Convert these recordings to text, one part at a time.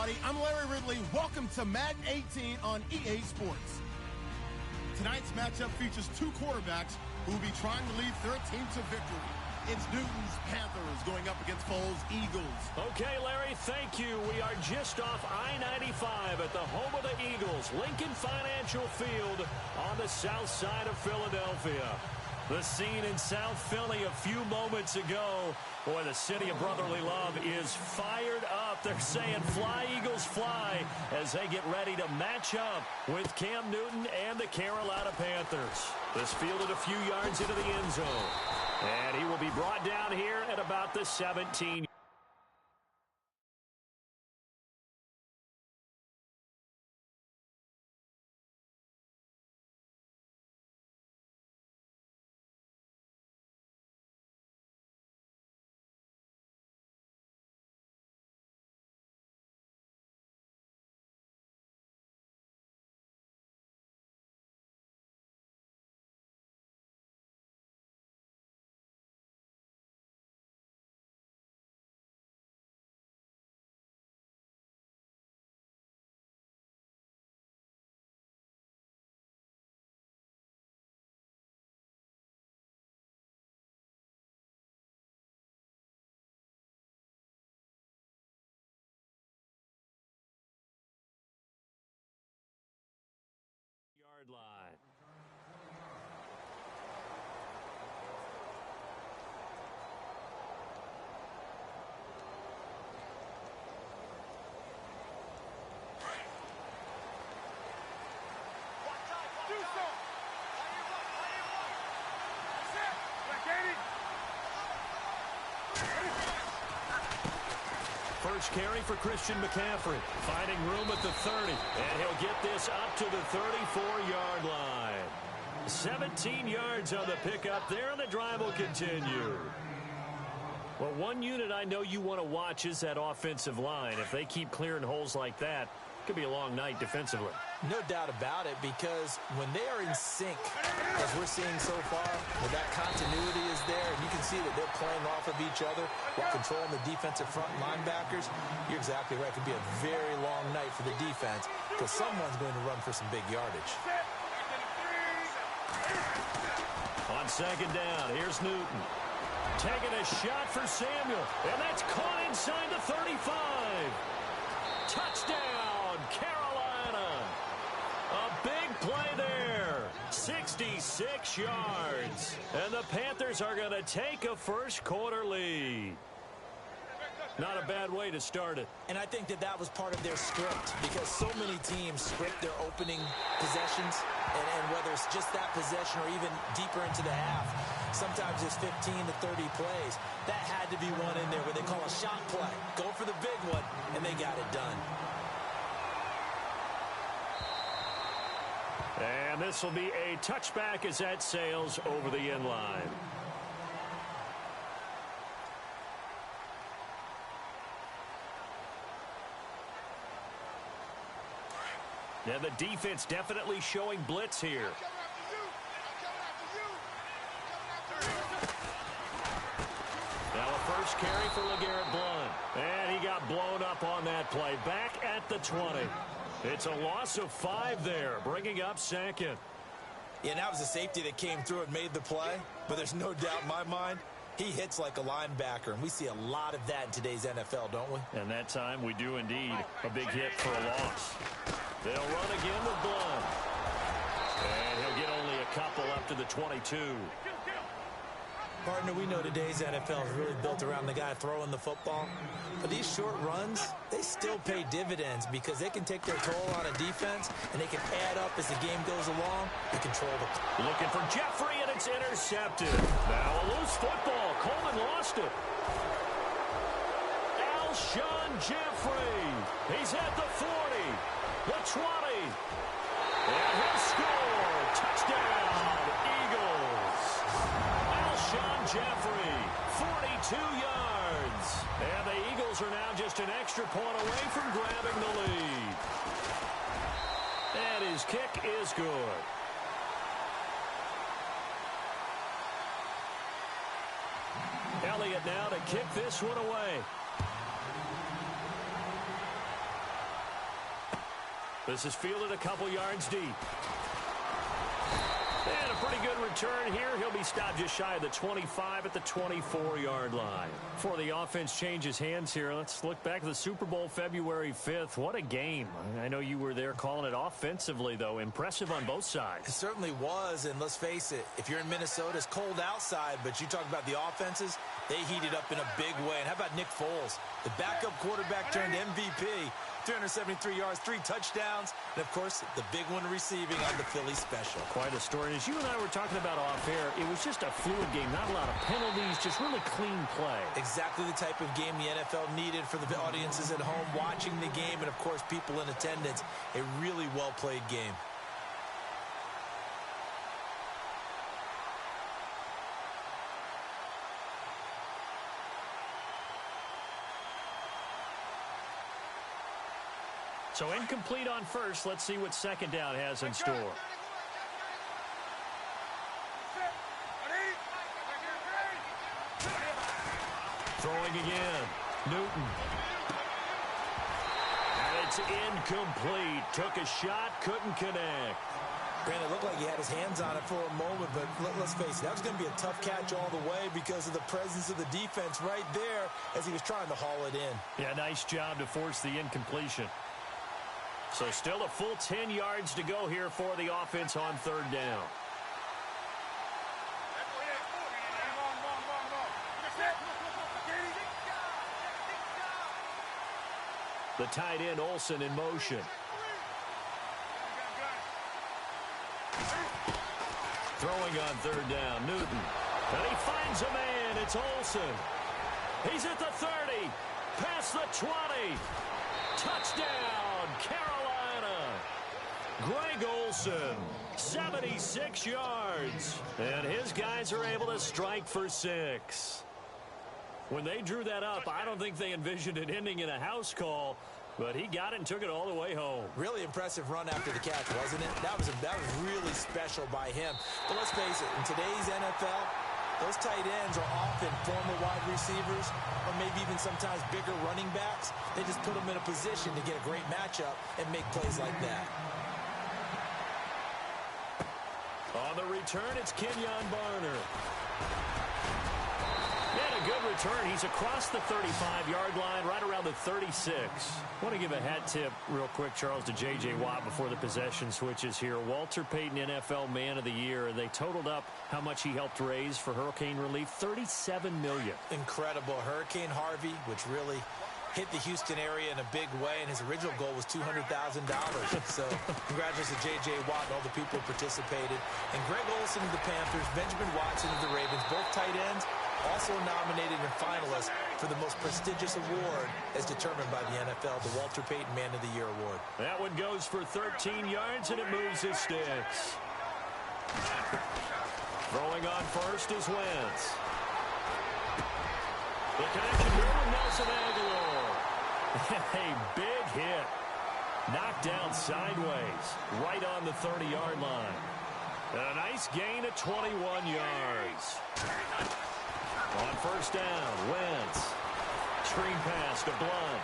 everybody. I'm Larry Ridley. Welcome to Madden 18 on EA Sports. Tonight's matchup features two quarterbacks who will be trying to lead their team to victory. It's Newton's Panthers going up against Foles' Eagles. Okay, Larry, thank you. We are just off I-95 at the home of the Eagles, Lincoln Financial Field on the south side of Philadelphia. The scene in South Philly a few moments ago. Boy, the city of brotherly love is fired up. They're saying, fly, Eagles, fly, as they get ready to match up with Cam Newton and the Carolina Panthers. This fielded a few yards into the end zone. And he will be brought down here at about the 17. Yard line. First carry for Christian McCaffrey, finding room at the 30, and he'll get this up to the 34-yard line. 17 yards on the pickup there, and the drive will continue. Well, one unit I know you want to watch is that offensive line. If they keep clearing holes like that, it could be a long night defensively. No doubt about it, because when they are in sync, as we're seeing so far, where that continuity is there, and you can see that they're playing off of each other while controlling the defensive front linebackers, you're exactly right. It could be a very long night for the defense, because someone's going to run for some big yardage. On second down, here's Newton. Taking a shot for Samuel, and that's caught inside the 35. Touchdown, Carolina. A big play there. 66 yards. And the Panthers are going to take a first-quarter lead. Not a bad way to start it. And I think that was part of their script, because so many teams script their opening possessions, and whether it's just that possession or even deeper into the half, sometimes it's 15 to 30 plays. That had to be one in there where they call a shot play. Go for the big one, and they got it done. And this will be a touchback as that sails over the end line. And the defense definitely showing blitz here. Now a first carry for LeGarrette Blount. And he got blown up on that play. Back at the 20. It's a loss of 5 there, bringing up second. Yeah, that was a safety that came through and made the play. But there's no doubt in my mind, he hits like a linebacker. And we see a lot of that in today's NFL, don't we? And that time we do indeed. A big hit for a loss. They'll run again with Blount. And he'll get only a couple up to the 22. Partner, we know today's NFL is really built around the guy throwing the football. But these short runs, they still pay dividends because they can take their toll on a defense, and they can add up as the game goes along and control the clock. Looking for Jeffrey, and it's intercepted. Now a loose football. Coleman lost it. Alshon Jeffrey. He's at the 40, the 20. And he'll score. Touchdown, Eagles. Alshon Jeffrey, 42 yards. And the Eagles are now just an extra point away from grabbing the lead. And his kick is good. Elliott now to kick this one away. This is fielded a couple yards deep. And a pretty good return here. He'll be stopped just shy of the 25 at the 24-yard line. Before the offense changes hands here, let's look back at the Super Bowl February 5th. What a game. I know you were there calling it offensively, though. Impressive on both sides. It certainly was, and let's face it, if you're in Minnesota, it's cold outside, but you talk about the offenses, they heated up in a big way. And how about Nick Foles? The backup quarterback turned MVP. 373 yards, 3 touchdowns, and, of course, the big one receiving on the Philly special. Quite a story. As you and I were talking about off air, it was just a fluid game. Not a lot of penalties, just really clean play. Exactly the type of game the NFL needed for the audiences at home watching the game and, of course, people in attendance. A really well-played game. So incomplete on first. Let's see what second down has in store. Throwing again. Newton. And it's incomplete. Took a shot, couldn't connect. Brandon, it looked like he had his hands on it for a moment, but let's face it, that was going to be a tough catch all the way because of the presence of the defense right there as he was trying to haul it in. Yeah, nice job to force the incompletion. So still a full 10 yards to go here for the offense on third down. The tight end Olsen in motion. Throwing on third down, Newton. And he finds a man. It's Olsen. He's at the 30. Past the 20. Touchdown, Carolina. Greg Olsen, 76 yards. And his guys are able to strike for 6. When they drew that up, I don't think they envisioned it ending in a house call, but he got it and took it all the way home. Really impressive run after the catch, wasn't it? That was really special by him. But let's face it, in today's NFL, those tight ends are often former wide receivers or maybe even sometimes bigger running backs. They just put them in a position to get a great matchup and make plays like that. On the return, it's Kenyon Barner. And a good return. He's across the 35-yard line, right around the 36. I want to give a hat tip real quick, Charles, to J.J. Watt before the possession switches here. Walter Payton, NFL Man of the Year. They totaled up how much he helped raise for hurricane relief, $37 million. Incredible. Hurricane Harvey, which really hit the Houston area in a big way, and his original goal was $200,000. So congratulations to J.J. Watt and all the people who participated. And Greg Olsen of the Panthers, Benjamin Watson of the Ravens, both tight ends, also nominated and finalists for the most prestigious award as determined by the NFL, the Walter Payton Man of the Year Award. That one goes for 13 yards, and it moves his sticks. Throwing on first is Wentz. The connection here with Nelson Aguilar. A big hit. Knocked down sideways, right on the 30-yard line. A nice gain of 21 yards. On first down, Wentz. Screen pass to Blunt.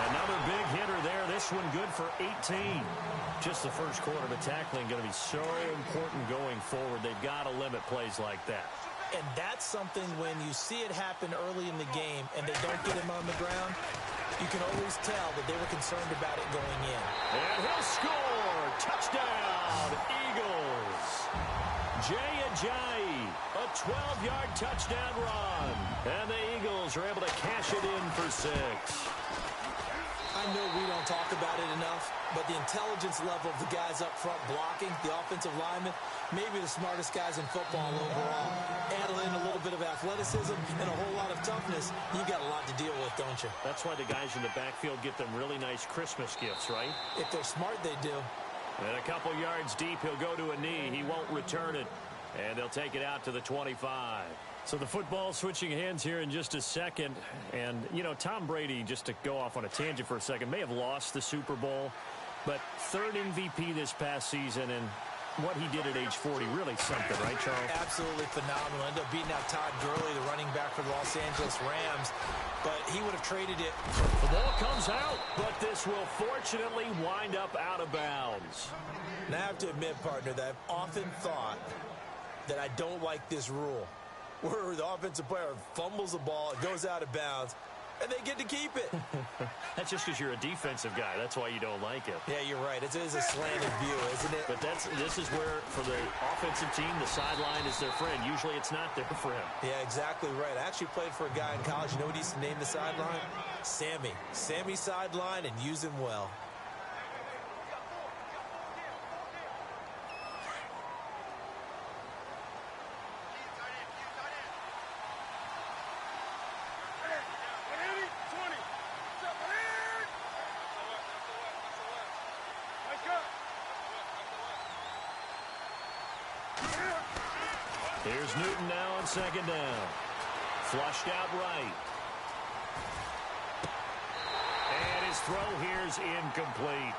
Another big hitter there. This one good for 18. Just the first quarter, but tackling going to be so important going forward. They've got to limit plays like that. And that's something when you see it happen early in the game and they don't get him on the ground, you can always tell that they were concerned about it going in. And he'll score. Touchdown, Eagles. Jay Ajayi, a 12-yard touchdown run. And the Eagles are able to cash it in for 6. I know we don't talk about it enough, but the intelligence level of the guys up front blocking, the offensive linemen, maybe the smartest guys in football overall. Add in a little bit of athleticism and a whole lot of toughness, you got a lot to deal with, don't you? That's why the guys in the backfield get them really nice Christmas gifts, right? If they're smart, they do. And a couple yards deep, he'll go to a knee. He won't return it. And they'll take it out to the 25. So the football switching hands here in just a second. And, you know, Tom Brady, just to go off on a tangent for a second, may have lost the Super Bowl. But third MVP this past season. And what he did at age 40, really something, right, Charles? Absolutely phenomenal. Ended up beating out Todd Gurley, the running back for the Los Angeles Rams, but he would have traded it. The ball comes out, but this will fortunately wind up out of bounds. Now, I have to admit, partner, that I've often thought that I don't like this rule, where the offensive player fumbles the ball, it goes out of bounds, and they get to keep it. That's just because you're a defensive guy. That's why you don't like it. Yeah, you're right. It is a slanted view, isn't it? But this is where, for the offensive team, the sideline is their friend. Usually it's not their friend. Yeah, exactly right. I actually played for a guy in college. You know what he used to name the sideline? Sammy. Sammy sideline, and use him well. Here's Newton now on second down. Flushed out right. And his throw here's incomplete.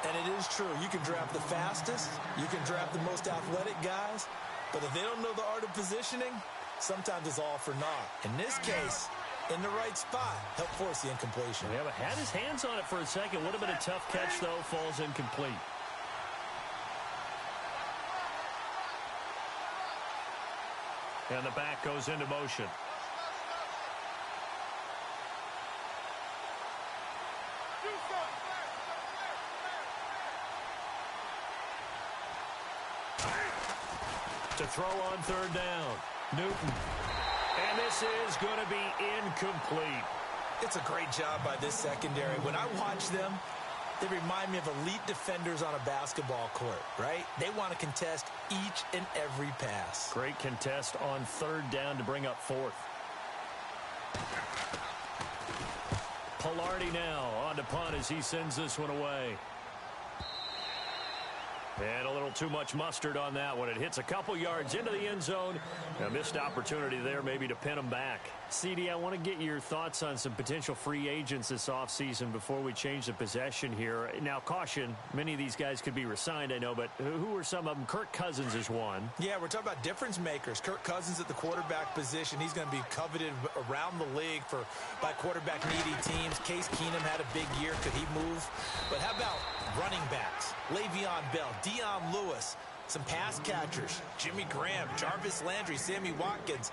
And it is true. You can draft the fastest. You can draft the most athletic guys. But if they don't know the art of positioning, sometimes it's all for naught. In this case, in the right spot, help force the incompletion. Yeah, but had his hands on it for a second. Would have been a tough catch, though. Falls incomplete. And the back goes into motion. To throw on third down. Newton. And this is going to be incomplete. It's a great job by this secondary. When I watch them, they remind me of elite defenders on a basketball court, right? They want to contest each and every pass. Great contest on third down to bring up fourth. Pilardi now on to punt as he sends this one away. And a little too much mustard on that one. It hits a couple yards into the end zone. A missed opportunity there maybe to pin them back. CD, I want to get your thoughts on some potential free agents this offseason before we change the possession here. Now, caution, many of these guys could be re-signed, I know, but who are some of them? Kirk Cousins is one. Yeah, we're talking about difference makers. Kirk Cousins at the quarterback position. He's going to be coveted around the league by quarterback-needy teams. Case Keenum had a big year. Could he move? But how about running backs? Le'Veon Bell, Dion Lewis, some pass catchers, Jimmy Graham, Jarvis Landry, Sammy Watkins.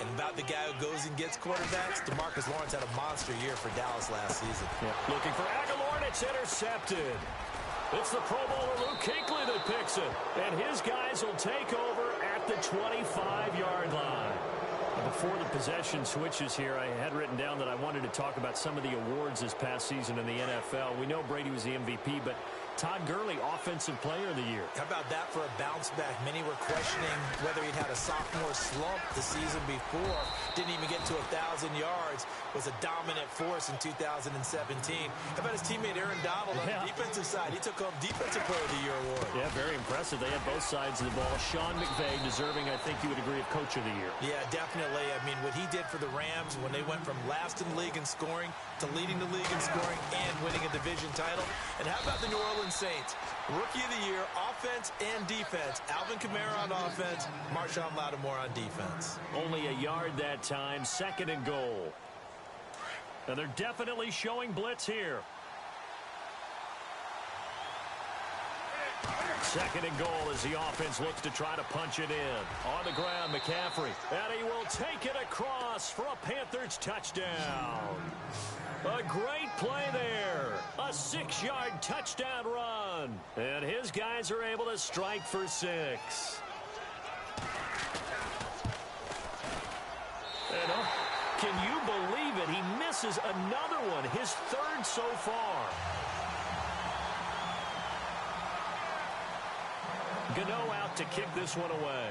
And about the guy who goes and gets quarterbacks, DeMarcus Lawrence had a monster year for Dallas last season. Yeah. Looking for Aguilar, and it's intercepted. It's the Pro Bowler Luke Kuechly that picks it. And his guys will take over at the 25-yard line. Before the possession switches here, I had written down that I wanted to talk about some of the awards this past season in the NFL. We know Brady was the MVP, but Todd Gurley, Offensive Player of the Year. How about that for a bounce back? Many were questioning whether he'd had a sophomore slump the season before. Didn't even get to 1,000 yards. Was a dominant force in 2017. How about his teammate Aaron Donald on the defensive side? He took home Defensive Player of the Year award. Yeah, very impressive. They had both sides of the ball. Sean McVay deserving, I think you would agree, of Coach of the Year. Yeah, definitely. I mean, what he did for the Rams when they went from last in the league in scoring to leading the league in scoring and winning a division title. And how about the New Orleans Saints? Rookie of the Year, offense and defense. Alvin Kamara on offense, Marshawn Lattimore on defense. Only a yard that time, second and goal. And they're definitely showing blitz here. Second and goal as the offense looks to try to punch it in. On the ground, McCaffrey. And he will take it across for a Panthers touchdown. A great play there. A 6-yard touchdown run. And his guys are able to strike for 6. And can you believe it? He misses another one, his third so far. Gano out to kick this one away.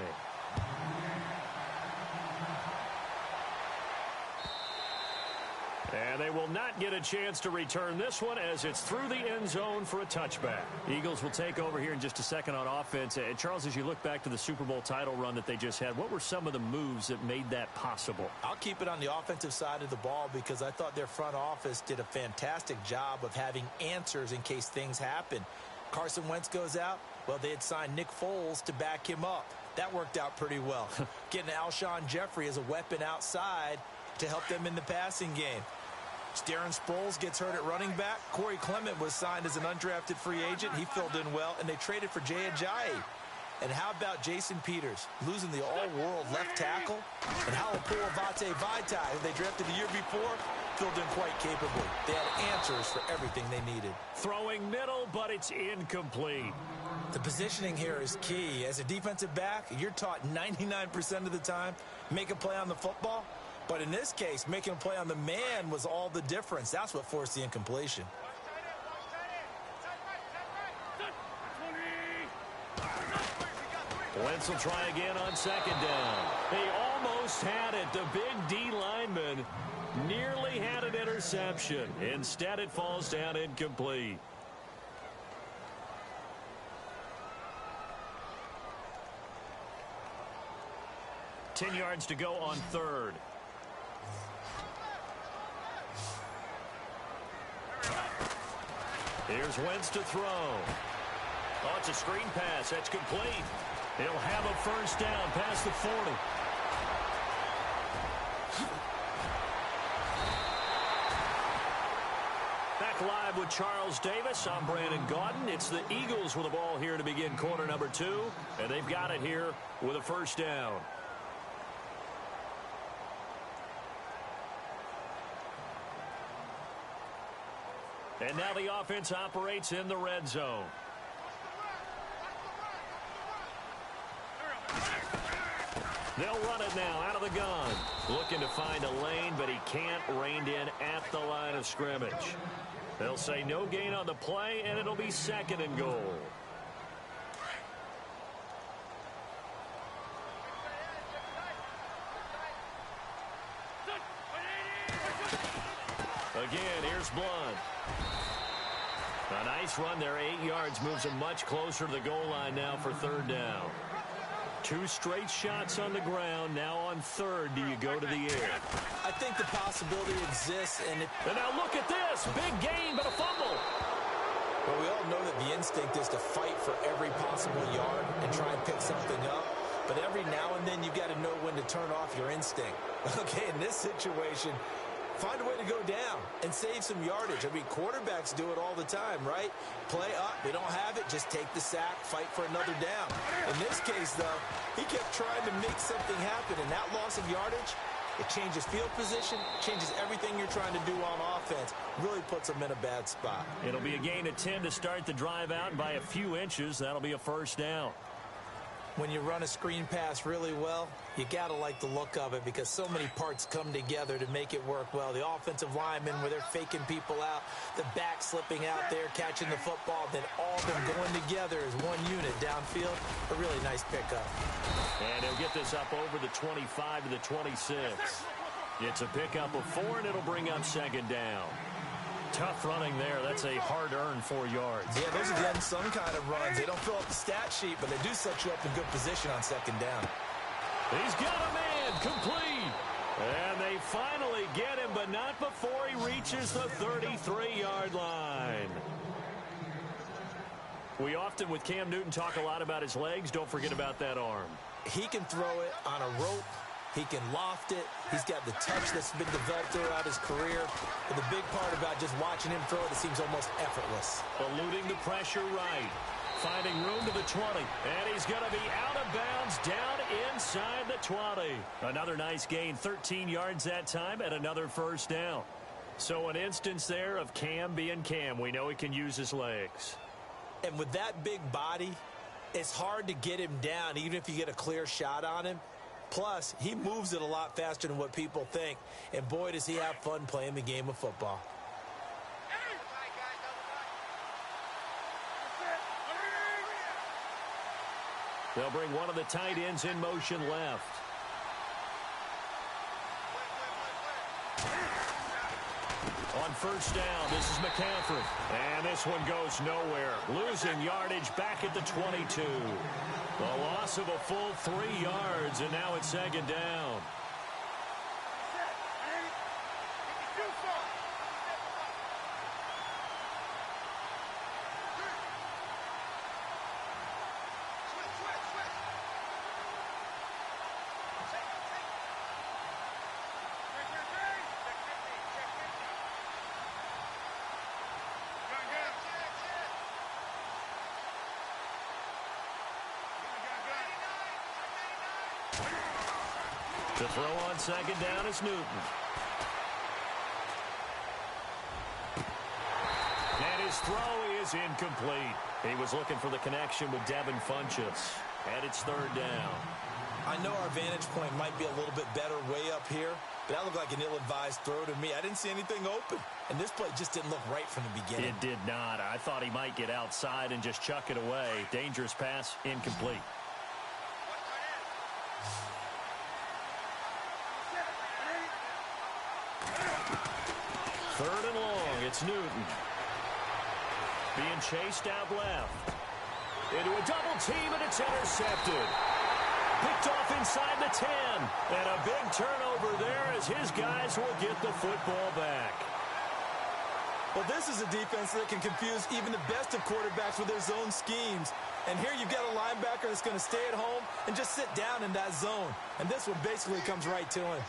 And they will not get a chance to return this one as it's through the end zone for a touchback. Eagles will take over here in just a second on offense. And Charles, as you look back to the Super Bowl title run that they just had, what were some of the moves that made that possible? I'll keep it on the offensive side of the ball because I thought their front office did a fantastic job of having answers in case things happen. Carson Wentz goes out, Well, they had signed Nick Foles to back him up. That worked out pretty well. Getting Alshon Jeffrey as a weapon outside to help them in the passing game. Darren Sproles gets hurt at running back. Corey Clement was signed as an undrafted free agent. He filled in well, and they traded for Jay Ajayi. And how about Jason Peters, losing the all-world left tackle? And how will Vate Vaitai, who they drafted the year before, filled in quite capably. They had answers for everything they needed. Throwing middle, but it's incomplete. The positioning here is key. As a defensive back, you're taught 99% of the time, make a play on the football. But in this case, making a play on the man was all the difference. That's what forced the incompletion. Wentz will try again on second down. He almost had it. The big D lineman nearly had an interception. Instead, it falls down incomplete. Ten yards to go on third. Here's Wentz to throw. Oh, it's a screen pass. That's complete. He'll have a first down past the 40. Back live with Charles Davis. I'm Brandon Gaudin. It's the Eagles with the ball here to begin quarter number 2. And they've got it here with a first down. And now the offense operates in the red zone. They'll run it now out of the gun. Looking to find a lane, but he can't. Reined in at the line of scrimmage. They'll say no gain on the play, and it'll be second and goal. Again, here's Blunt. A nice run there, 8 yards, moves him much closer to the goal line now for third down. 2 straight shots on the ground. Now on third, do you go to the air? I think the possibility exists. And now look at this. Big gain, but a fumble. Well, we all know that the instinct is to fight for every possible yard and try and pick something up. But every now and then, you've got to know when to turn off your instinct. Okay, in this situation, find a way to go down and save some yardage. I mean, quarterbacks do it all the time, right? Play up, they don't have it, just take the sack, fight for another down. In this case, though, he kept trying to make something happen, and that loss of yardage, it changes field position, changes everything you're trying to do on offense, really puts them in a bad spot. It'll be a gain of 10 to start the drive out, and by a few inches, that'll be a first down. When you run a screen pass really well, you got to like the look of it because so many parts come together to make it work well. The offensive linemen where they're faking people out, the back slipping out there, catching the football, then all of them going together as one unit downfield. A really nice pickup. And he'll get this up over the 25 to the 26. It's a pickup of 4, and it'll bring up second down. Tough running there. That's a hard-earned 4 yards. Yeah, those are the unsung kind of runs. They don't fill up the stat sheet, but they do set you up in good position on second down. He's got a man, complete. And they finally get him, but not before he reaches the 33-yard line. We often, with Cam Newton, talk a lot about his legs. Don't forget about that arm. He can throw it on a rope. He can loft it. He's got the touch that's been developed throughout his career. But the big part about just watching him throw it seems almost effortless. Eluding the pressure right. Finding room to the 20. And he's going to be out of bounds down inside the 20. Another nice gain, 13 yards that time, and another first down. So an instance there of Cam being Cam. We know he can use his legs. And with that big body, it's hard to get him down, even if you get a clear shot on him. Plus, he moves it a lot faster than what people think. And boy, does he have fun playing the game of football. They'll bring one of the tight ends in motion left. On first down, this is McCaffrey. And this one goes nowhere. Losing yardage back at the 22. A loss of a full 3 yards, and now it's second down. To throw on second down is Newton. And his throw is incomplete. He was looking for the connection with Devin Funchess. And it's third down. I know our vantage point might be a little bit better way up here, but that looked like an ill-advised throw to me. I didn't see anything open, and this play just didn't look right from the beginning. It did not. I thought he might get outside and just chuck it away. Dangerous pass, incomplete. Third and long, it's Newton. Being chased out left. Into a double team, and it's intercepted. Picked off inside the 10. And a big turnover there as his guys will get the football back. Well, this is a defense that can confuse even the best of quarterbacks with their zone schemes. And here you've got a linebacker that's going to stay at home and just sit down in that zone. And this one basically comes right to him.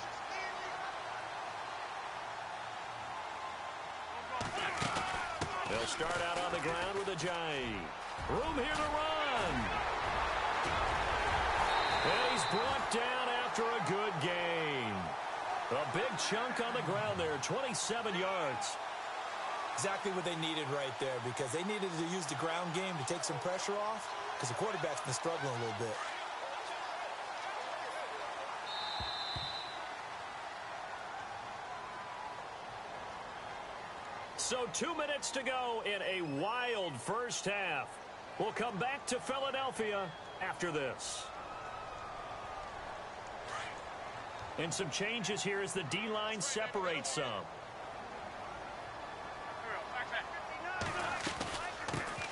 They'll start out on the ground with a Ajayi. Room here to run. And he's brought down after a good gain. A big chunk on the ground there, 27 yards. Exactly what they needed right there, because they needed to use the ground game to take some pressure off, because the quarterback's been struggling a little bit. So 2 minutes to go in a wild first half. We'll come back to Philadelphia after this. And some changes here as the D-line separates some.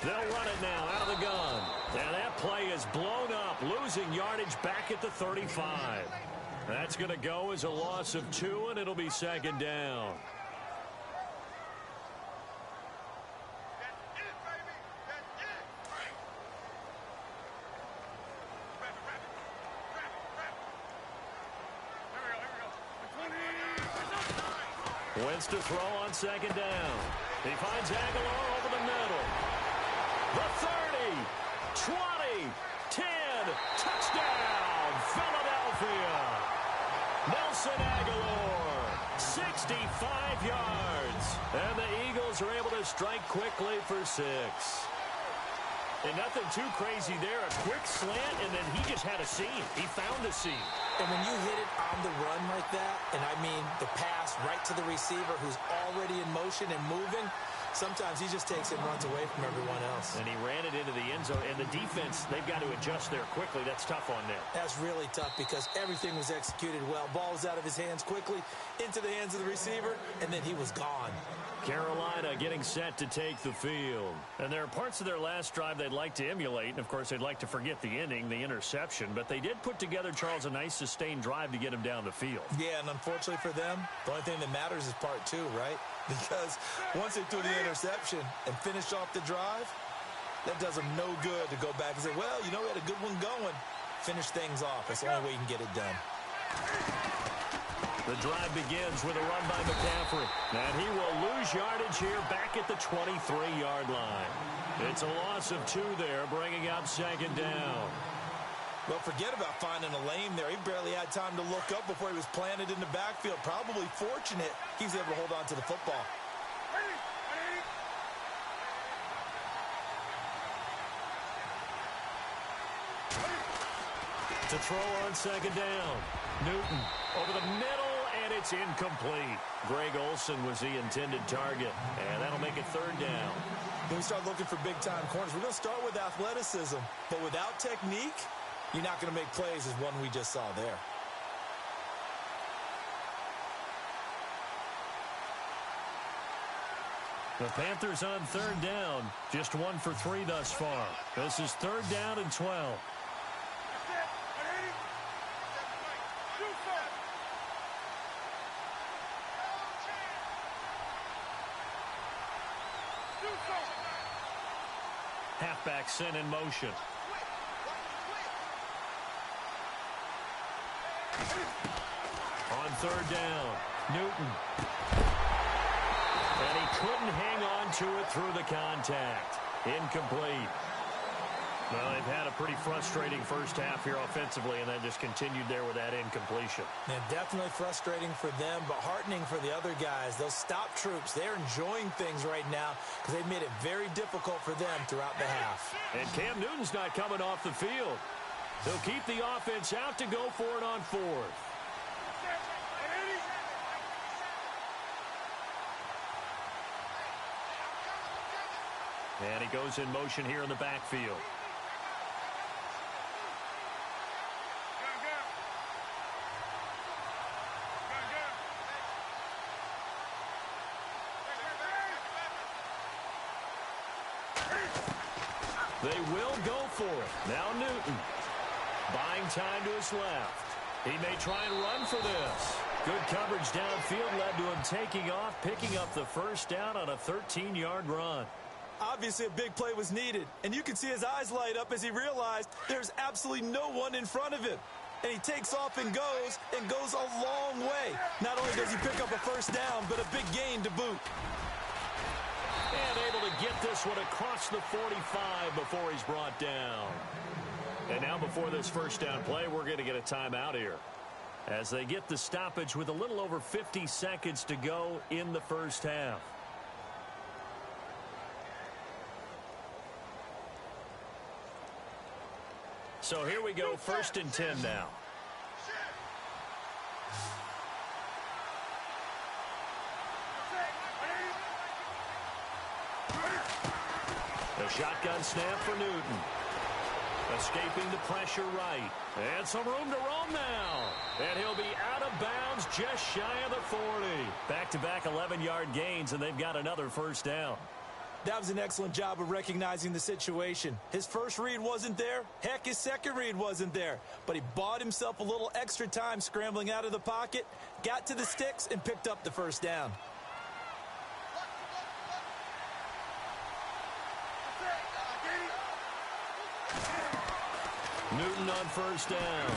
They'll run it now out of the gun. And that play is blown up, losing yardage back at the 35. That's going to go as a loss of 2, and it'll be second down. Wentz to throw on second down. He finds Aguilar over the middle. The 30, 20, 10, touchdown, Philadelphia. Nelson Aguilar, 65 yards. And the Eagles are able to strike quickly for 6. And nothing too crazy there. A quick slant, and then he just had a seam. He found a seam. And when you hit it on the run like that, and I mean the pass right to the receiver who's already in motion and moving, sometimes he just takes it and runs away from everyone else. And he ran it into the end zone. And the defense, they've got to adjust there quickly. That's tough on them. That's really tough because everything was executed well. Ball was out of his hands quickly, into the hands of the receiver, and then he was gone. Carolina getting set to take the field. And there are parts of their last drive they'd like to emulate. And, of course, they'd like to forget the inning, the interception. But they did put together, Charles, a nice sustained drive to get him down the field. Yeah, and unfortunately for them, the only thing that matters is part 2, right? Because once they threw the interception and finished off the drive, that does them no good to go back and say, well, you know, we had a good one going. Finish things off. That's the only way you can get it done. The drive begins with a run by McCaffrey. And he will lose yardage here back at the 23-yard line. It's a loss of 2 there, bringing up second down. Well, forget about finding a lane there. He barely had time to look up before he was planted in the backfield. Probably fortunate he was able to hold on to the football. To throw on second down. Newton over the middle, and it's incomplete. Greg Olsen was the intended target, and that'll make it third down. When we start looking for big-time corners, we're going to start with athleticism. But without technique, you're not going to make plays as one we just saw there. The Panthers on third down. Just 1 for 3 thus far. This is third down and 12. Halfback sent in motion. On third down, Newton. And he couldn't hang on to it through the contact. Incomplete. Well, they've had a pretty frustrating first half here offensively, and then just continued there with that incompletion. And definitely frustrating for them, but heartening for the other guys. Those stop troops, they're enjoying things right now because they've made it very difficult for them throughout the half. And Cam Newton's not coming off the field. They'll keep the offense out to go for it on fourth. And he goes in motion here in the backfield. They will go for it. Now Newton. Buying time to his left. He may try and run for this. Good coverage downfield led to him taking off, picking up the first down on a 13-yard run. Obviously, a big play was needed, and you can see his eyes light up as he realized there's absolutely no one in front of him. And he takes off and goes a long way. Not only does he pick up a first down, but a big gain to boot. And able to get this one across the 45 before he's brought down. And now before this first down play, we're going to get a timeout here, as they get the stoppage with a little over 50 seconds to go in the first half. So here we go, 1st and 10 now. The shotgun snap for Newton. Escaping the pressure right. And some room to roam now. And he'll be out of bounds just shy of the 40. Back-to-back 11-yard gains, and they've got another first down. That was an excellent job of recognizing the situation. His first read wasn't there. Heck, his second read wasn't there. But he bought himself a little extra time scrambling out of the pocket, got to the sticks, and picked up the first down. Newton on first down.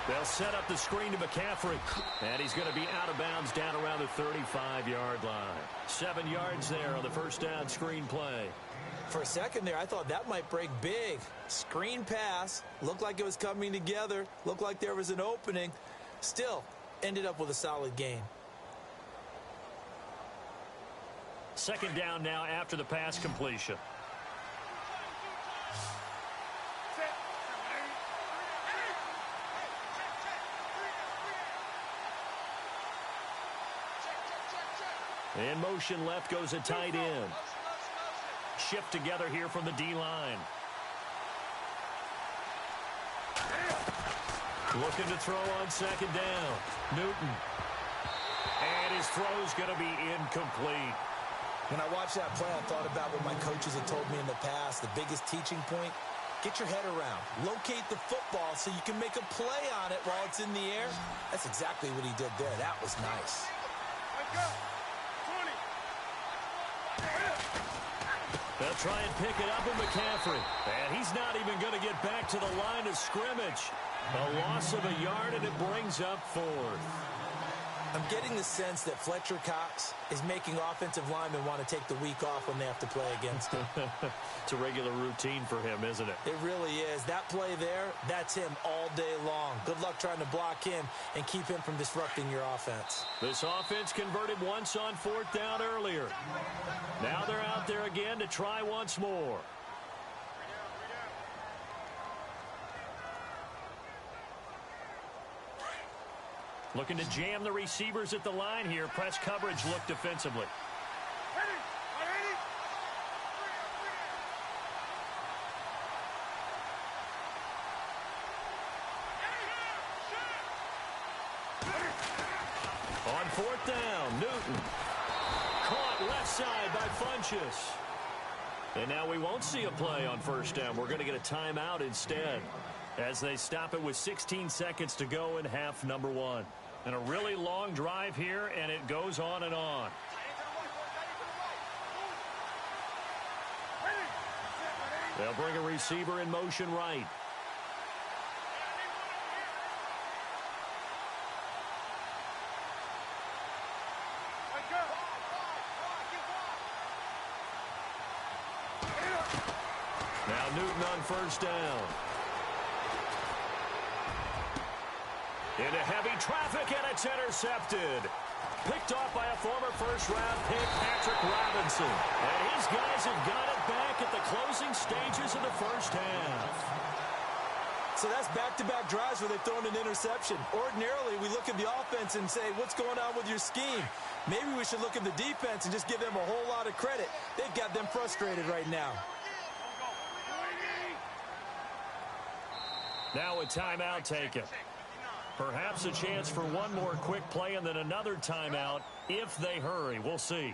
They'll set up the screen to McCaffrey. And he's going to be out of bounds down around the 35-yard line. 7 yards there on the first down screen play. For a second there, I thought that might break big. Screen pass. Looked like it was coming together. Looked like there was an opening. Still, ended up with a solid gain. Second down now after the pass completion. In motion left goes a tight end. Shift together here from the D-line. Looking to throw on second down. Newton. And his throw's going to be incomplete. When I watched that play, I thought about what my coaches had told me in the past. The biggest teaching point, get your head around. Locate the football so you can make a play on it while it's in the air. That's exactly what he did there. That was nice. They'll try and pick it up with McCaffrey. And he's not even going to get back to the line of scrimmage. A loss of a yard, and it brings up fourth. I'm getting the sense that Fletcher Cox is making offensive linemen want to take the week off when they have to play against him. It's a regular routine for him, isn't it? It really is. That play there, that's him all day long. Good luck trying to block him and keep him from disrupting your offense. This offense converted once on fourth down earlier. Now they're out there again to try once more. Looking to jam the receivers at the line here. Press coverage look defensively. On fourth down, Newton. Caught left side by Funchess. And now we won't see a play on first down. We're going to get a timeout instead, as they stop it with 16 seconds to go in half number one. And a really long drive here, and it goes on and on. They'll bring a receiver in motion right. Now Newton on first down. Into heavy traffic, and it's intercepted. Picked off by a former first-round pick, Patrick Robinson. And his guys have got it back at the closing stages of the first half. So that's back-to-back drives where they've thrown an interception. Ordinarily, we look at the offense and say, what's going on with your scheme? Maybe we should look at the defense and just give them a whole lot of credit. They've got them frustrated right now. Now a timeout taken. Perhaps a chance for one more quick play and then another timeout if they hurry. We'll see.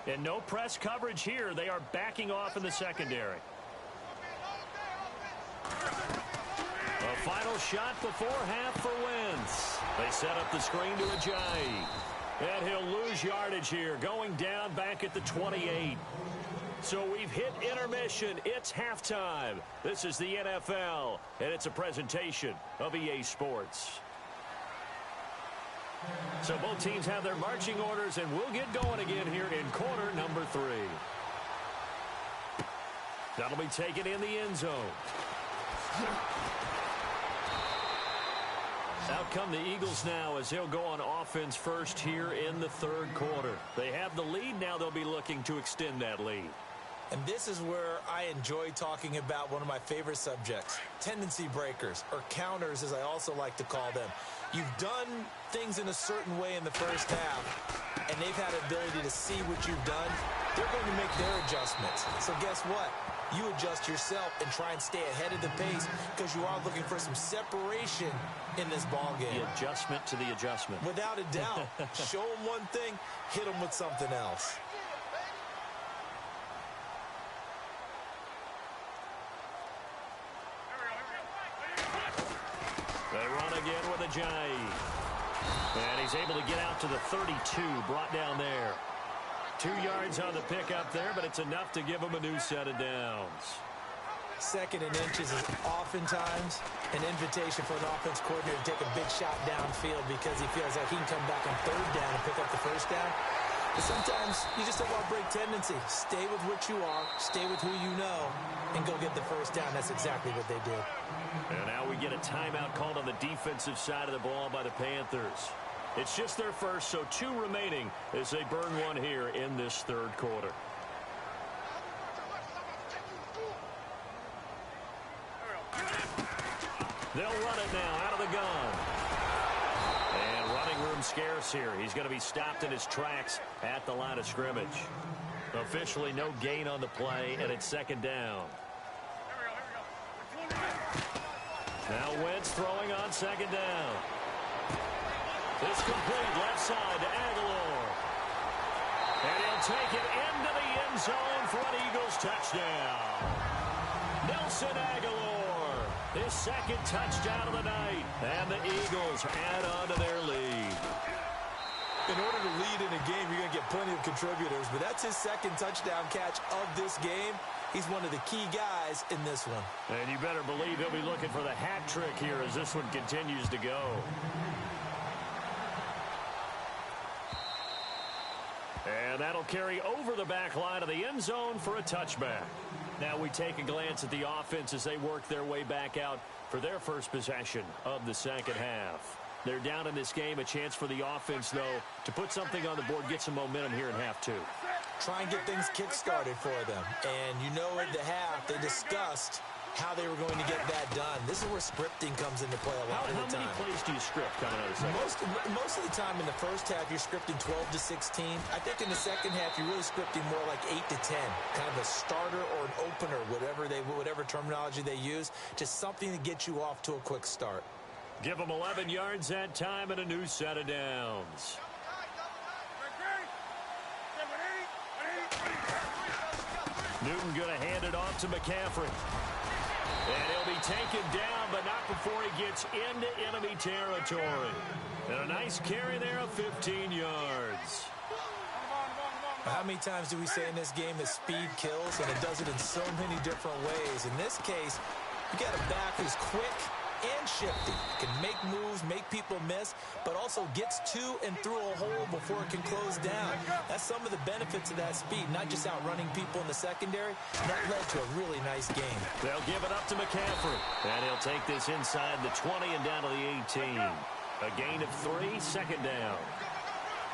And no press coverage here. They are backing off in the secondary. A final shot before half for Wentz. They set up the screen to Ajayi. And he'll lose yardage here, going down back at the 28. So we've hit intermission. It's halftime. This is the NFL, and it's a presentation of EA Sports. So both teams have their marching orders, and we'll get going again here in quarter number 3. That'll be taken in the end zone. Out come the Eagles now as they'll go on offense first here in the third quarter. They have the lead. Now they'll be looking to extend that lead. And this is where I enjoy talking about one of my favorite subjects, tendency breakers, or counters as I also like to call them. You've done things in a certain way in the first half, and they've had the ability to see what you've done. They're going to make their adjustments. So guess what? You adjust yourself and try and stay ahead of the pace because you are looking for some separation in this ball game. The adjustment to the adjustment. Without a doubt. Show them one thing, hit them with something else. They run again with Ajayi. And he's able to get out to the 32, brought down there. 2 yards on the pickup there, but it's enough to give him a new set of downs. 2nd and inches is oftentimes an invitation for an offense coordinator to take a big shot downfield because he feels like he can come back on 3rd down and pick up the 1st down. But sometimes you just don't want to break tendency. Stay with what you are, stay with who you know, and go get the 1st down. That's exactly what they did. And now we get a timeout called on the defensive side of the ball by the Panthers. It's just their first, so 2 remaining as they burn one here in this 3rd quarter. They'll run it now out of the gun. And running room scarce here. He's going to be stopped in his tracks at the line of scrimmage. Officially no gain on the play, and it's 2nd down. Now Wentz throwing on 2nd down. It's complete left side to Aguilar. And he'll take it into the end zone for an Eagles touchdown. Nelson Aguilar, his 2nd touchdown of the night. And the Eagles add on to their lead. In order to lead in a game, you're going to get plenty of contributors, but that's his 2nd touchdown catch of this game. He's one of the key guys in this one. And you better believe he'll be looking for the hat trick here as this one continues to go. And that'll carry over the back line of the end zone for a touchback. Now we take a glance at the offense as they work their way back out for their first possession of the 2nd half. They're down in this game. A chance for the offense, though, to put something on the board, get some momentum here in half 2. Try and get things kick-started for them. And you know at the half, they discussed how they were going to get that done. This is where scripting comes into play a lot of the time. How many plays do you script coming out of the second? Most of the time in the first half, you're scripting 12 to 16. I think in the second half, you're really scripting more like 8 to 10. Kind of a starter or an opener, whatever terminology they use. Just something to get you off to a quick start. Give them 11 yards that time and a new set of downs. Newton going to hand it off to McCaffrey. And he'll be taken down, but not before he gets into enemy territory. And a nice carry there of 15 yards. How many times do we say in this game that speed kills, and it does it in so many different ways? In this case, you got a back who's quick, and shifty. Can make moves, make people miss, but also gets to and through a hole before it can close down. That's some of the benefits of that speed, not just outrunning people in the secondary. That led to a really nice game. They'll give it up to McCaffrey, and he'll take this inside the 20 and down to the 18. A gain of 3, second down.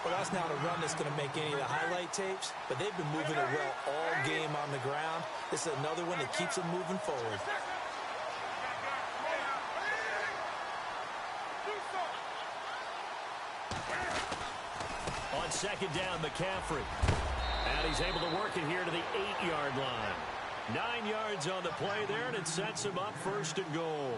Well, that's not a run that's going to make any of the highlight tapes, but they've been moving it well all game on the ground. This is another one that keeps them moving forward. On second down, McCaffrey. And he's able to work it here to the 8-yard line. 9 yards on the play there, and it sets him up first and goal.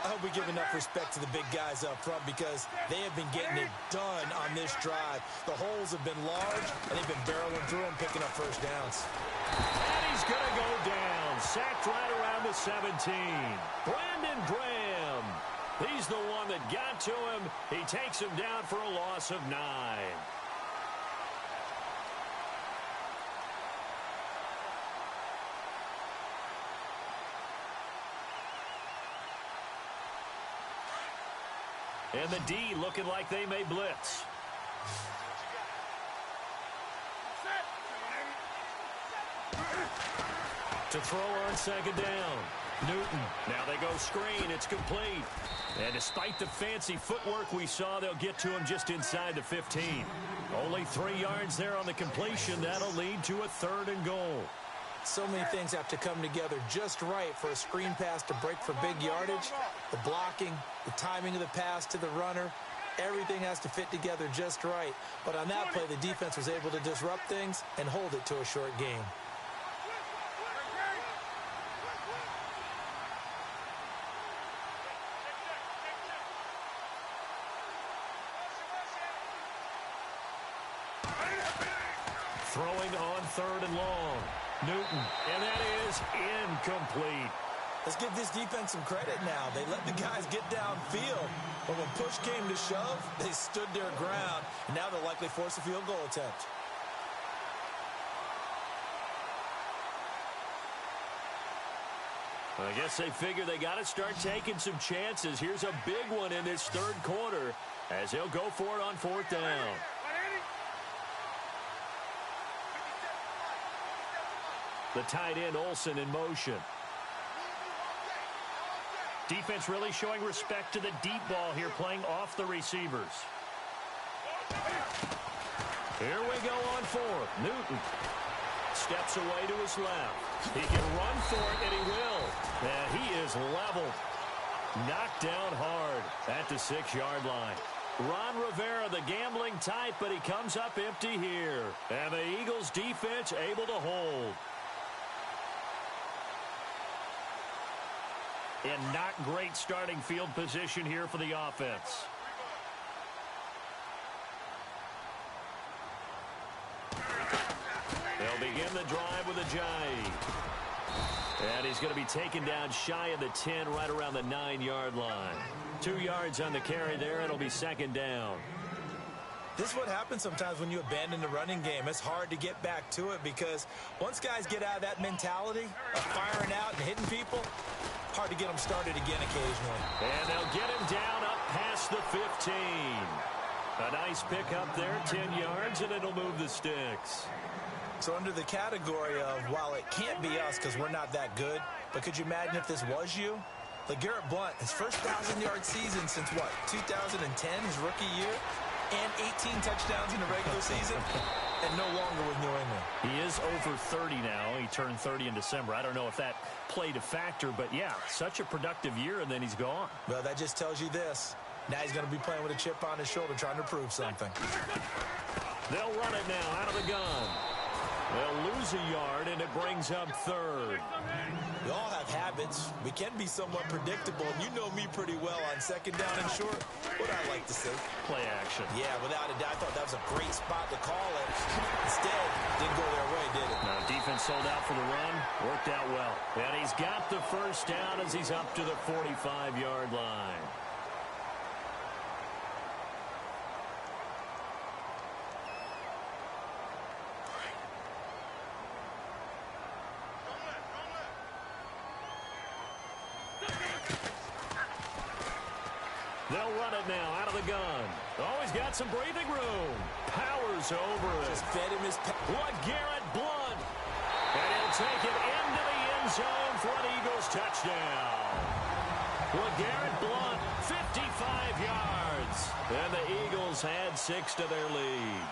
I hope we give enough respect to the big guys up front because they have been getting it done on this drive. The holes have been large, and they've been barreling through them, picking up first downs. And he's going to go down. Sacked right around the 17. Brandon Graham. He's the one that got to him. He takes him down for a loss of 9. And the D looking like they may blitz. To throw on second down. Newton. Now they go screen. It's complete. And despite the fancy footwork we saw, they'll get to him just inside the 15. Only 3 yards there on the completion. That'll lead to a 3rd and goal. So many things have to come together just right for a screen pass to break for big yardage. The blocking, the timing of the pass to the runner, everything has to fit together just right. But on that play, the defense was able to disrupt things and hold it to a short game. Throwing on 3rd and long. Newton, and that is incomplete. Let's give this defense some credit now. They let the guys get downfield, but when push came to shove, they stood their ground, and now they'll likely force a field goal attempt. I guess they figure they got to start taking some chances. Here's a big one in this 3rd quarter as they'll go for it on 4th down. The tight end, Olsen, in motion. Defense really showing respect to the deep ball here, playing off the receivers. Here we go on 4th. Newton steps away to his left. He can run for it, and he will. And he is leveled. Knocked down hard at the 6-yard line. Ron Rivera, the gambling type, but he comes up empty here. And the Eagles defense able to hold. And not great starting field position here for the offense. They'll begin the drive with a jive. And he's going to be taken down shy of the 10, right around the 9-yard line. 2 yards on the carry there. It'll be 2nd down. This is what happens sometimes when you abandon the running game. It's hard to get back to it because once guys get out of that mentality of firing out and hitting people, hard to get them started again occasionally. And they'll get him down up past the 15. A nice pick up there, 10 yards, and it'll move the sticks. So under the category of, while it can't be us because we're not that good, but could you imagine if this was you? LeGarrette Blount, his first 1,000-yard season since, what, 2010, his rookie year? And 18 touchdowns in the regular season, and no longer with New England. He is over 30 now. He turned 30 in December. I don't know if that played a factor, but yeah, such a productive year, and then he's gone. Well, that just tells you this. Now he's going to be playing with a chip on his shoulder trying to prove something. They'll run it now out of the gun. They'll lose a yard, and it brings up 3rd. We all have habits. We can be somewhat predictable, and you know me pretty well on 2nd down and short. What I like to see. Play action. Yeah, without a doubt. I thought that was a great spot to call it. Instead, didn't go their way, did it? Now, defense sold out for the run. Worked out well. And he's got the first down as he's up to the 45-yard line. They'll run it now out of the gun. Oh, he's got some breathing room. Powers over it. Just fed him his... LeGarrette Blount. And he'll take it into the end zone for an Eagles touchdown. LeGarrette Blount, 55 yards. And the Eagles had 6 to their lead.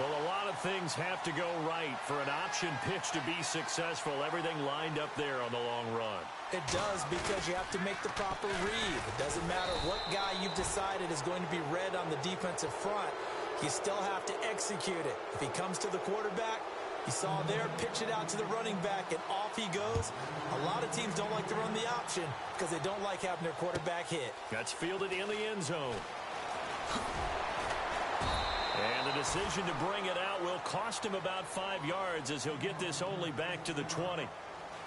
Well, a lot of things have to go right for an option pitch to be successful. Everything lined up there on the long run. It does, because you have to make the proper read. It doesn't matter what guy you've decided is going to be read on the defensive front. You still have to execute it. If he comes to the quarterback, you saw there, pitch it out to the running back, and off he goes. A lot of teams don't like to run the option because they don't like having their quarterback hit. That's fielded in the end zone. And the decision to bring it out will cost him about 5 yards as he'll get this only back to the 20.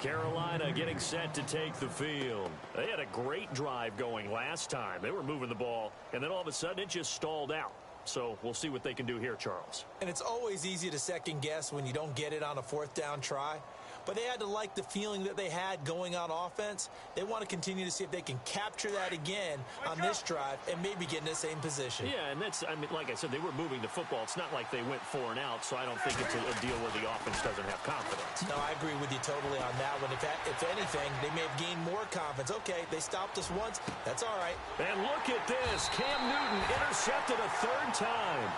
Carolina getting set to take the field. They had a great drive going last time. They were moving the ball, and then all of a sudden it just stalled out. So we'll see what they can do here, Charles. And it's always easy to second guess when you don't get it on a 4th down try. But they had to like the feeling that they had going on offense. They want to continue to see if they can capture that again on this drive and maybe get in the same position. Yeah, and that's, I mean, like I said, they were moving the football. It's not like they went 4 and out, so I don't think it's a deal where the offense doesn't have confidence. No, I agree with you totally on that one. If anything, they may have gained more confidence. Okay, they stopped us once. That's all right. And look at this. Cam Newton intercepted a 3rd time.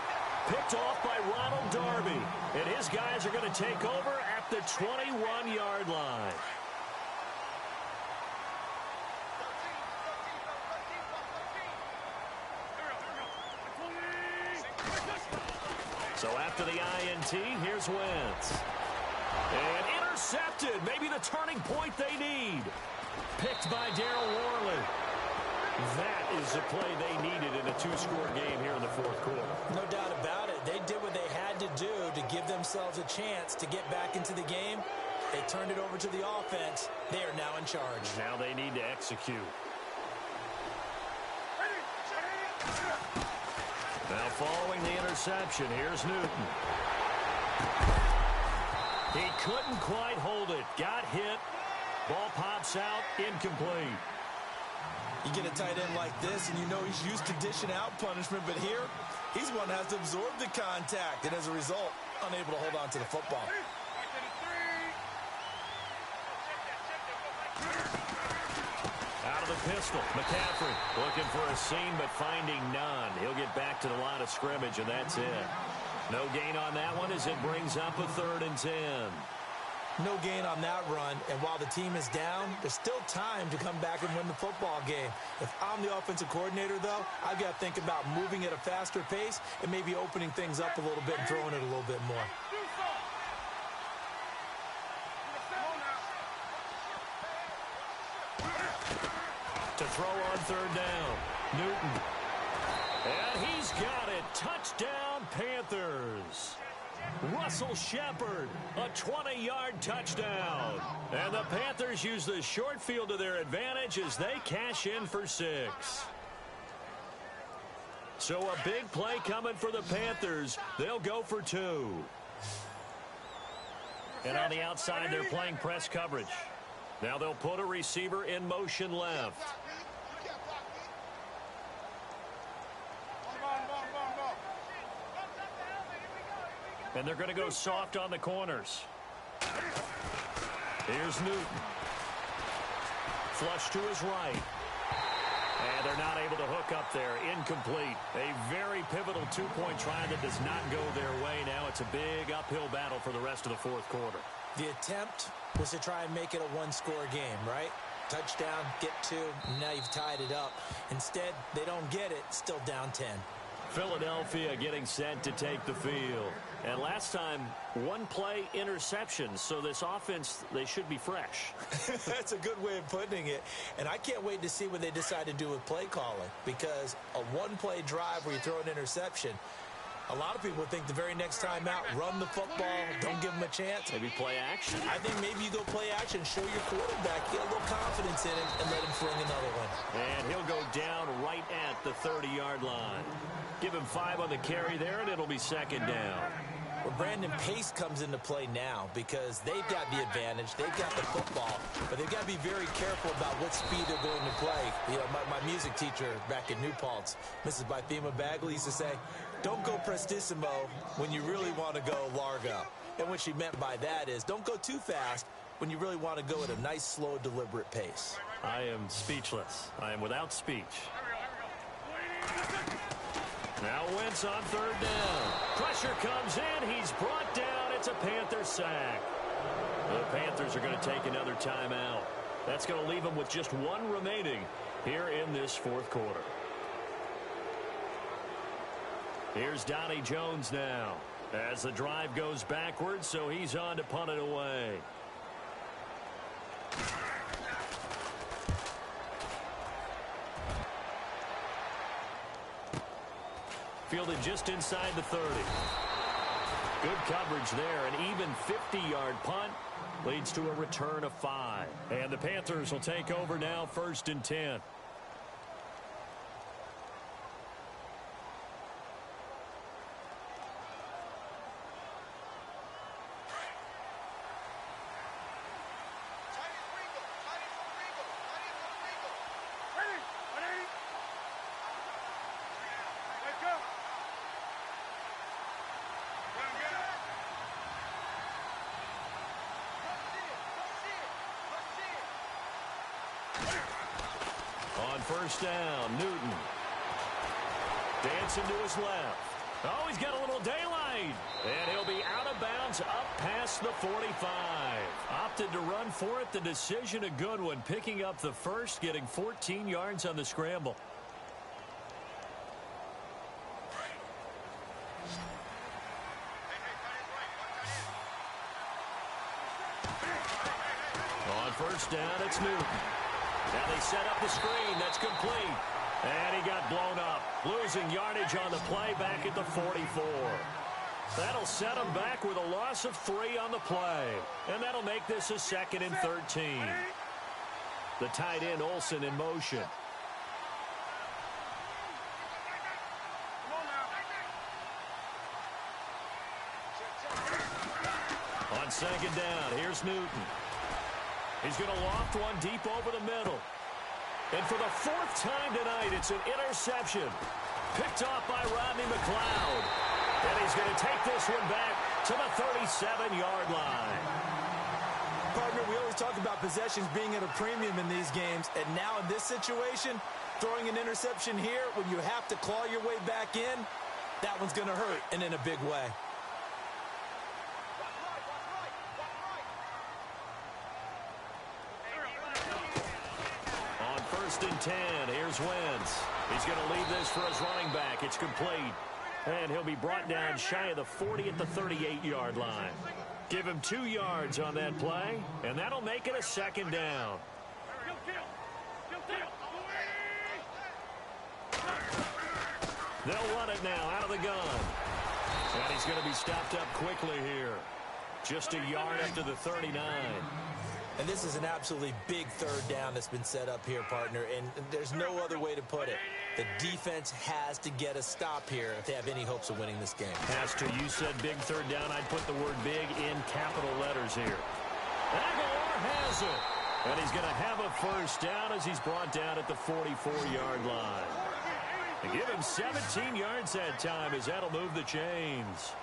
Picked off by Ronald Darby. And his guys are going to take over at the 21-yard line. So after the INT, here's Wentz. And intercepted. Maybe the turning point they need. Picked by Darryl Worley. That is the play they needed in a 2-score game here in the 4th quarter. No doubt about it. They did what they had to do to give themselves a chance to get back into the game. They turned it over to the offense. They are now in charge. Now they need to execute. Now following the interception, here's Newton. He couldn't quite hold it. Got hit. Ball pops out. Incomplete. You get a tight end like this, and you know he's used to dishing out punishment, but here, he's one that has to absorb the contact, and as a result, unable to hold on to the football. Out of the pistol, McCaffrey looking for a seam, but finding none. He'll get back to the line of scrimmage, and that's it. No gain on that one as it brings up a 3rd and 10. No gain on that run, and while the team is down, there's still time to come back and win the football game. If I'm the offensive coordinator, though, I've got to think about moving at a faster pace and maybe opening things up a little bit and throwing it a little bit more. To throw on 3rd down, Newton. And he's got it. Touchdown, Panthers. Russell Shepard, a 20-yard touchdown. And the Panthers use the short field to their advantage as they cash in for 6. So a big play coming for the Panthers. They'll go for 2. And on the outside, they're playing press coverage. Now they'll put a receiver in motion left. And they're going to go soft on the corners. Here's Newton. Flush to his right. And they're not able to hook up there. Incomplete. A very pivotal 2-point try that does not go their way. Now it's a big uphill battle for the rest of the 4th quarter. The attempt was to try and make it a 1-score game, right? Touchdown, get 2, and now you've tied it up. Instead, they don't get it, still down 10. Philadelphia getting set to take the field. And last time, 1-play interception. So this offense, they should be fresh. That's a good way of putting it. And I can't wait to see what they decide to do with play calling. Because a 1-play drive where you throw an interception, a lot of people think the very next time out, run the football, don't give them a chance. Maybe play action. I think maybe you go play action, show your quarterback, get a little confidence in him, and let him fling another one. And he'll go down right at the 30-yard line. Give him 5 on the carry there, and it'll be 2nd down. Well, Brandon, pace comes into play now because they've got the advantage. They've got the football, but they've got to be very careful about what speed they're going to play. You know, my music teacher back in New Paltz, Mrs. Bythema Bagley, used to say, don't go prestissimo when you really want to go largo. And what she meant by that is don't go too fast when you really want to go at a nice, slow, deliberate pace. I am speechless. I am without speech. Now Wentz on third down. Pressure comes in. He's brought down. It's a Panther sack. The Panthers are going to take another timeout. That's going to leave them with just one remaining here in this fourth quarter. Here's Donnie Jones now as the drive goes backwards, so he's on to punt it away. Fielded just inside the 30. Good coverage there. An even 50-yard punt leads to a return of 5. And the Panthers will take over now, 1st and 10. On first down, Newton. Dancing to his left. Oh, he's got a little daylight. And he'll be out of bounds up past the 45. Opted to run for it. The decision a good one. Picking up the first, getting 14 yards on the scramble. On first down, it's Newton. Now they set up the screen. That's complete. And he got blown up. Losing yardage on the play back at the 44. That'll set him back with a loss of 3 on the play. And that'll make this a 2nd and 13. The tight end, Olsen, in motion. On 2nd down, here's Newton. He's going to loft one deep over the middle. And for the 4th time tonight, it's an interception. Picked off by Rodney McLeod. And he's going to take this one back to the 37-yard line. Partner, we always talk about possessions being at a premium in these games. And now in this situation, throwing an interception here when you have to claw your way back in, that one's going to hurt, and in a big way. First and 10. Here's Wentz. He's going to leave this for his running back. It's complete. And he'll be brought down shy of the 40 at the 38-yard line. Give him 2 yards on that play, and that'll make it a 2nd down. They'll run it now out of the gun. And he's going to be stopped up quickly here. Just a yard after the 39. And this is an absolutely big 3rd down that's been set up here, partner, and there's no other way to put it. The defense has to get a stop here if they have any hopes of winning this game. Has to. You said big 3rd down. I'd put the word big in capital letters here. Aguilar has it. And he's going to have a 1st down as he's brought down at the 44-yard line. They give him 17 yards that time as that'll move the chains.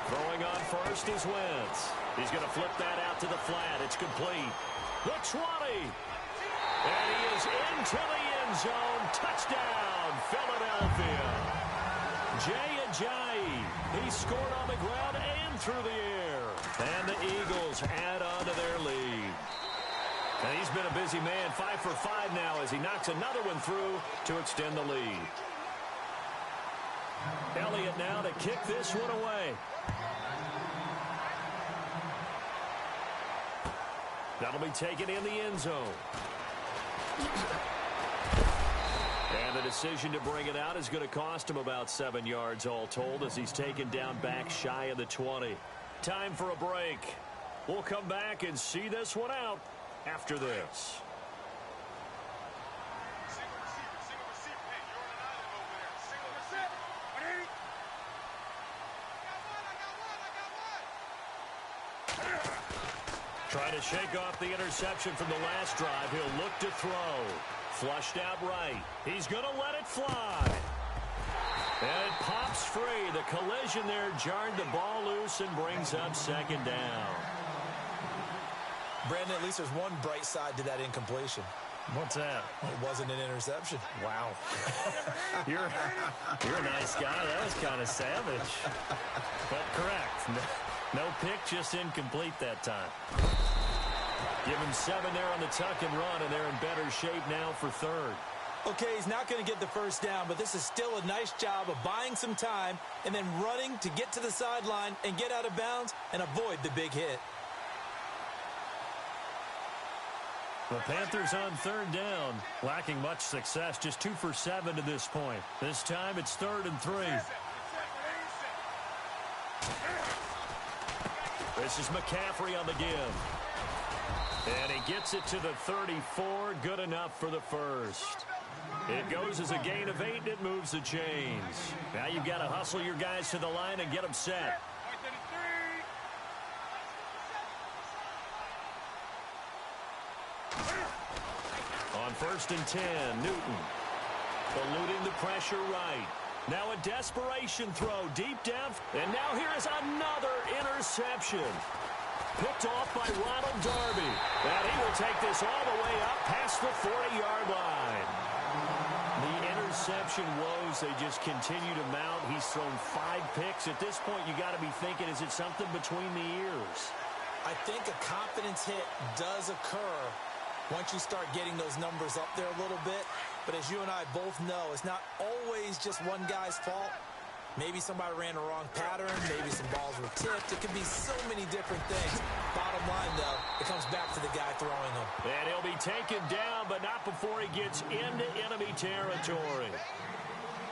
Throwing on first is Wentz. He's going to flip that out to the flat. It's complete. The 20. And he is into the end zone. Touchdown, Philadelphia. Jay Ajayi. He scored on the ground and through the air. And the Eagles add on to their lead. And he's been a busy man. 5 for 5 now as he knocks another one through to extend the lead. Elliott now to kick this one away. That'll be taken in the end zone. And the decision to bring it out is going to cost him about 7 yards all told as he's taken down back shy of the 20. Time for a break. We'll come back and see this one out after this. Trying to shake off the interception from the last drive. He'll look to throw. Flushed out right. He's going to let it fly. And it pops free. The collision there jarred the ball loose and brings up second down. Brandon, at least there's one bright side to that incompletion. What's that? It wasn't an interception. Wow. You're a nice guy. That was kind of savage. But correct. No pick, just incomplete that time. Give him 7 there on the tuck and run, and they're in better shape now for third. Okay, he's not going to get the first down, but this is still a nice job of buying some time and then running to get to the sideline and get out of bounds and avoid the big hit. The Panthers on third down, lacking much success, just 2 for 7 to this point. This time it's 3rd and 3. This is McCaffrey on the give. And he gets it to the 34, good enough for the first. It goes as a gain of 8, and it moves the chains. Now you've got to hustle your guys to the line and get them set. On 1st and 10, Newton. Eluding the pressure right. Now a desperation throw deep down. And now here is another interception. Picked off by Ronald Darby. And he will take this all the way up past the 40-yard line. The interception woes, they just continue to mount. He's thrown 5 picks. At this point, you got to be thinking, is it something between the ears? I think a confidence hit does occur once you start getting those numbers up there a little bit. But as you and I both know, it's not always just one guy's fault. Maybe somebody ran the wrong pattern. Maybe some balls were tipped. It could be so many different things. Bottom line, though, it comes back to the guy throwing them. And he'll be taken down, but not before he gets into enemy territory.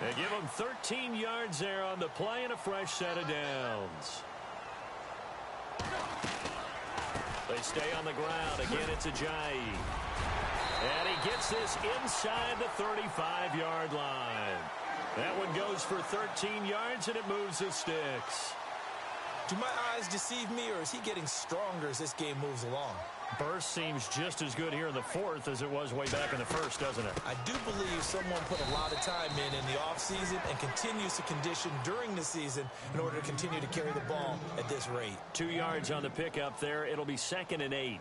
They give him 13 yards there on the play and a fresh set of downs. They stay on the ground. Again, it's Ajayi. And he gets this inside the 35-yard line. That one goes for 13 yards, and it moves the sticks. Do my eyes deceive me, or is he getting stronger as this game moves along? Burst seems just as good here in the 4th as it was way back in the 1st, doesn't it? I do believe someone put a lot of time in the offseason and continues to condition during the season in order to continue to carry the ball at this rate. 2 yards on the pickup there. It'll be 2nd and 8.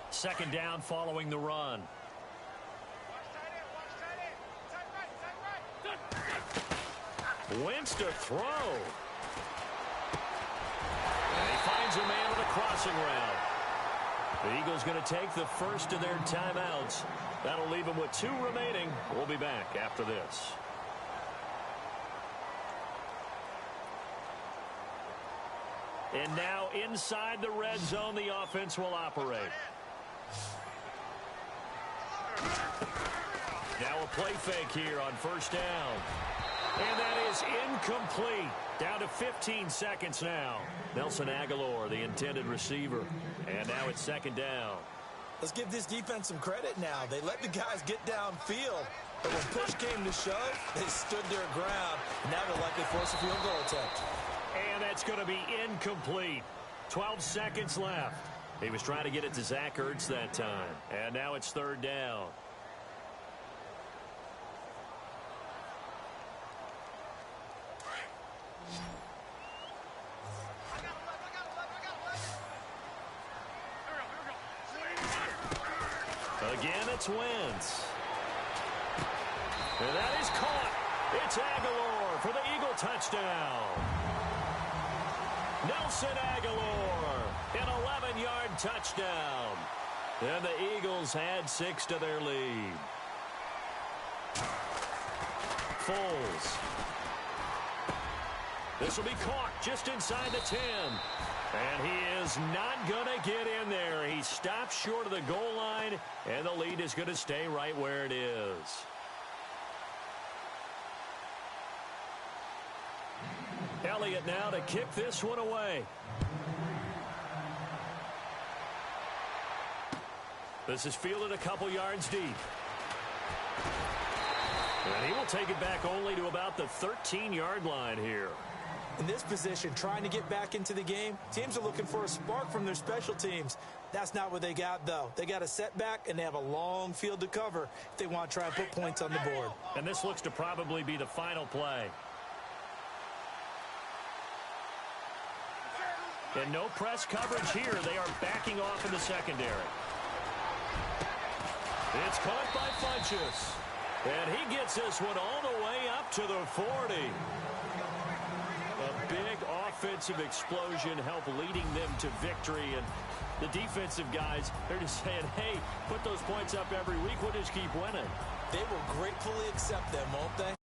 Second down following the run. Wentz to throw. And he finds a man with a crossing route. The Eagles going to take the first of their timeouts. That'll leave them with 2 remaining. We'll be back after this. And now inside the red zone, the offense will operate. Now a play fake here on 1st down. And that is incomplete. Down to 15 seconds now. Nelson Aguilar, the intended receiver. And now it's 2nd down. Let's give this defense some credit now. They let the guys get downfield. But when push came to shove, they stood their ground. Now they'll likely force a field goal attempt. And that's going to be incomplete. 12 seconds left. He was trying to get it to Zach Ertz that time. And now it's 3rd down. Again, it's Wentz. And that is caught. It's Aguilar for the Eagle touchdown. Nelson Aguilar, an 11-yard touchdown. And the Eagles add 6 to their lead. Foles. This will be caught just inside the 10. And he is not going to get in there. He stops short of the goal line, and the lead is going to stay right where it is. Elliott now to kick this one away. This is fielded a couple yards deep. And he will take it back only to about the 13-yard line here. In this position, trying to get back into the game, teams are looking for a spark from their special teams. That's not what they got, though. They got a setback, and they have a long field to cover if they want to try and put points on the board. And this looks to probably be the final play. And no press coverage here. They are backing off in the secondary. It's caught by Funchess. And he gets this one all the way up to the 40. A big offensive explosion helped leading them to victory. And the defensive guys, they're just saying, hey, put those points up every week. We'll just keep winning. They will gratefully accept them, won't they?